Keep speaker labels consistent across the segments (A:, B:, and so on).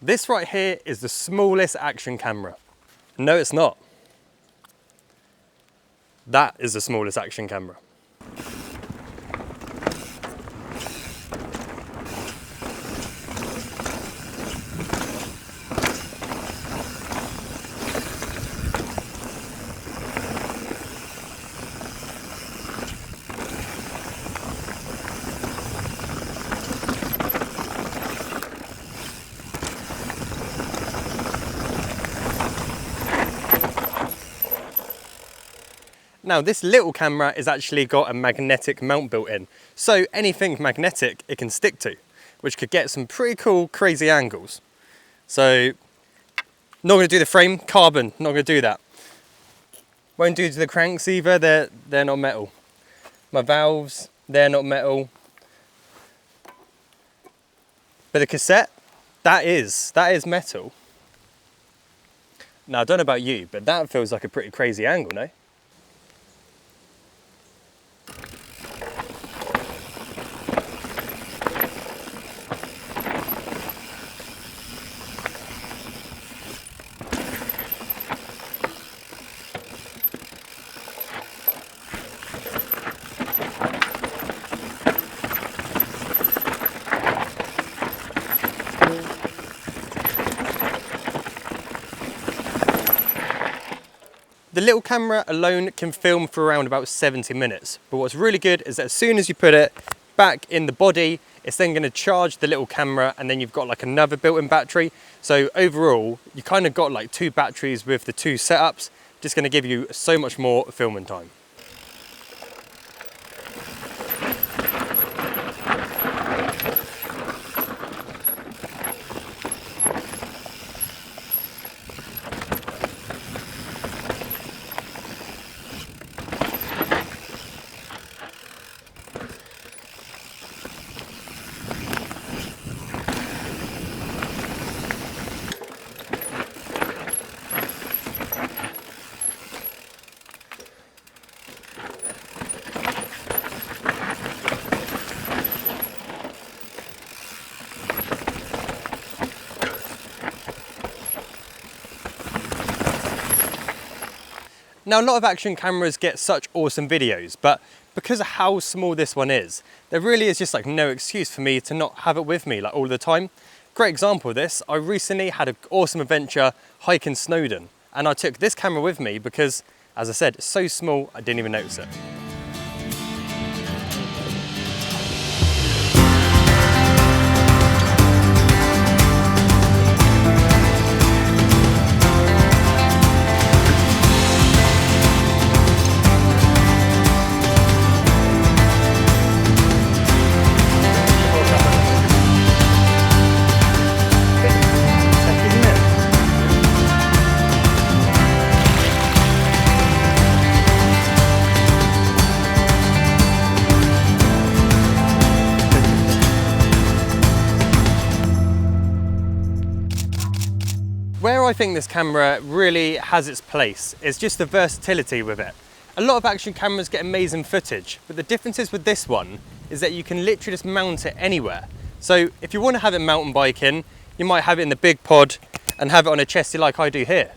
A: This right here is the smallest action camera. No, it's not. That is the smallest action camera. Now this little camera has actually got a magnetic mount built in. So anything magnetic it can stick to, which could get some pretty cool, crazy angles. So not gonna do the frame, carbon, not gonna do that. Won't do the cranks either, they're not metal. My valves, they're not metal. But the cassette, that is metal. Now I don't know about you, but that feels like a pretty crazy angle, no? The little camera alone can film for around about 70 minutes. But what's really good is that as soon as you put it back in the body, it's then gonna charge the little camera, and then you've got like another built-in battery. So overall, you kind of got like 2 batteries with the 2 setups, just gonna give you so much more filming time. Now, a lot of action cameras get such awesome videos, but because of how small this one is, there really is just like no excuse for me to not have it with me like all the time. Great example of this, I recently had an awesome adventure hiking Snowdon, and I took this camera with me because, as I said, it's so small I didn't even notice it. Where I think this camera really has its place is just the versatility with it. A lot of action cameras get amazing footage, but the differences with this one is that you can literally just mount it anywhere. So if you want to have it mountain biking, you might have it in the big pod and have it on a chesty like I do here.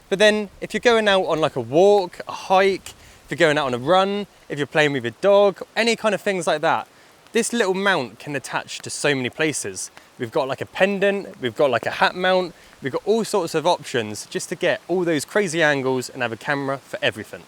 A: But then if you're going out on like a walk, a hike, if you're going out on a run, if you're playing with your dog, any kind of things like that, this little mount can attach to so many places. We've got like a pendant, we've got like a hat mount, we've got all sorts of options just to get all those crazy angles and have a camera for everything.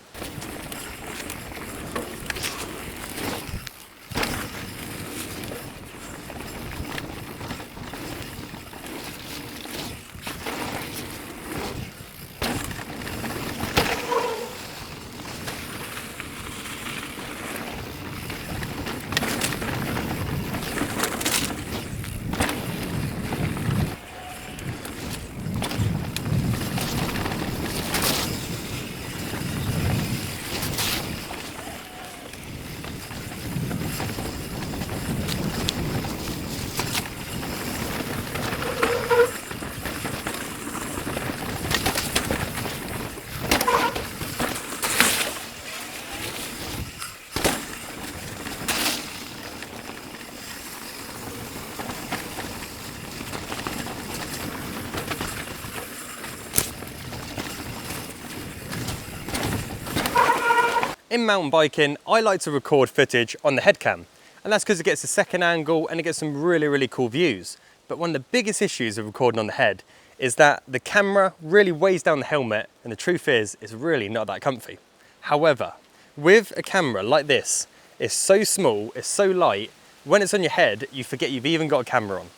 A: In mountain biking, I like to record footage on the Headcam, and that's because it gets a second angle and it gets some really cool views. But one of the biggest issues of recording on the head is that the camera really weighs down the helmet, and the truth is, it's really not that comfy. However, with a camera like this, it's so small, it's so light, when it's on your head, you forget you've even got a camera on.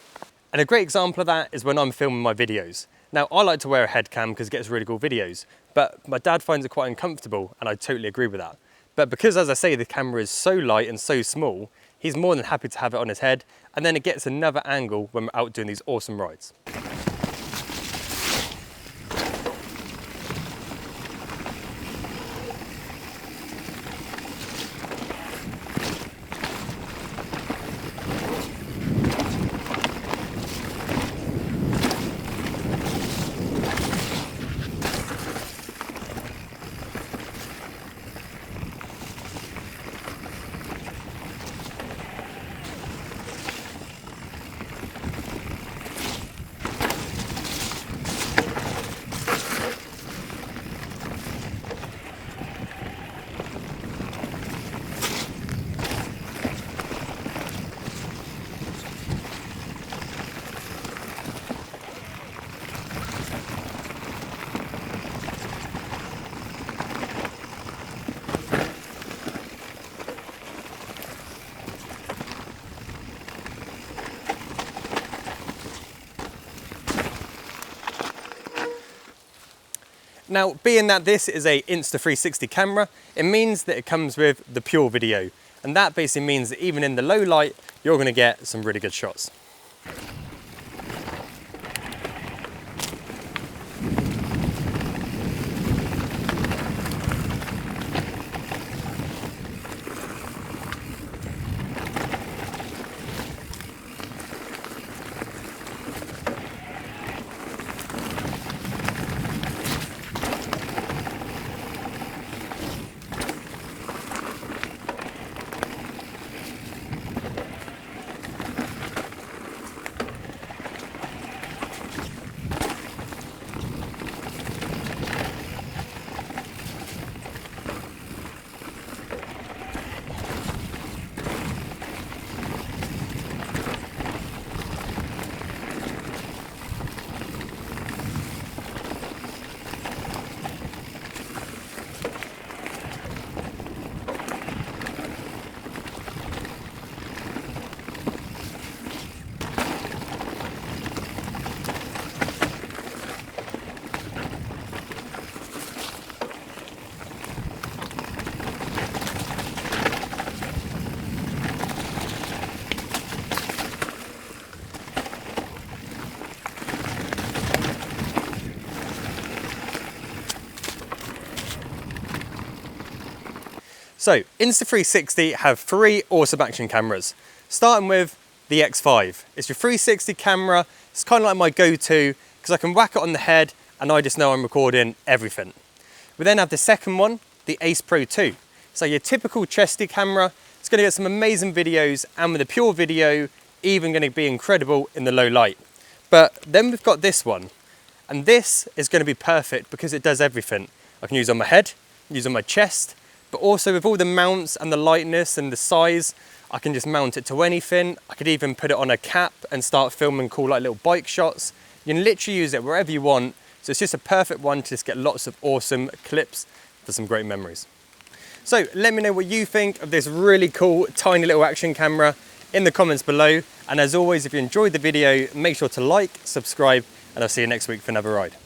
A: And a great example of that is when I'm filming my videos. Now, I like to wear a Headcam because it gets really cool videos, but my dad finds it quite uncomfortable, and I totally agree with that. But because, as I say, the camera is so light and so small, he's more than happy to have it on his head, and then it gets another angle when we're out doing these awesome rides. Now, being that this is a Insta360 camera, it means that it comes with the pure video. And that basically means that even in the low light, you're going to get some really good shots. So, Insta360 have three awesome action cameras, starting with the X5. It's your 360 camera. It's kind of like my go-to because I can whack it on the head and I just know I'm recording everything. We then have the second one, the Ace Pro 2. So your typical chesty camera. It's going to get some amazing videos, and with the pure video, even going to be incredible in the low light. But then we've got this one, and this is going to be perfect because it does everything. I can use it on my head, use it on my chest, but also with all the mounts and the lightness and the size, I can just mount it to anything. I could even put it on a cap and start filming cool like little bike shots. You can literally use it wherever you want. So it's just a perfect one to just get lots of awesome clips for some great memories. So let me know what you think of this really cool, tiny little action camera in the comments below. And as always, if you enjoyed the video, make sure to like, subscribe, and I'll see you next week for another ride.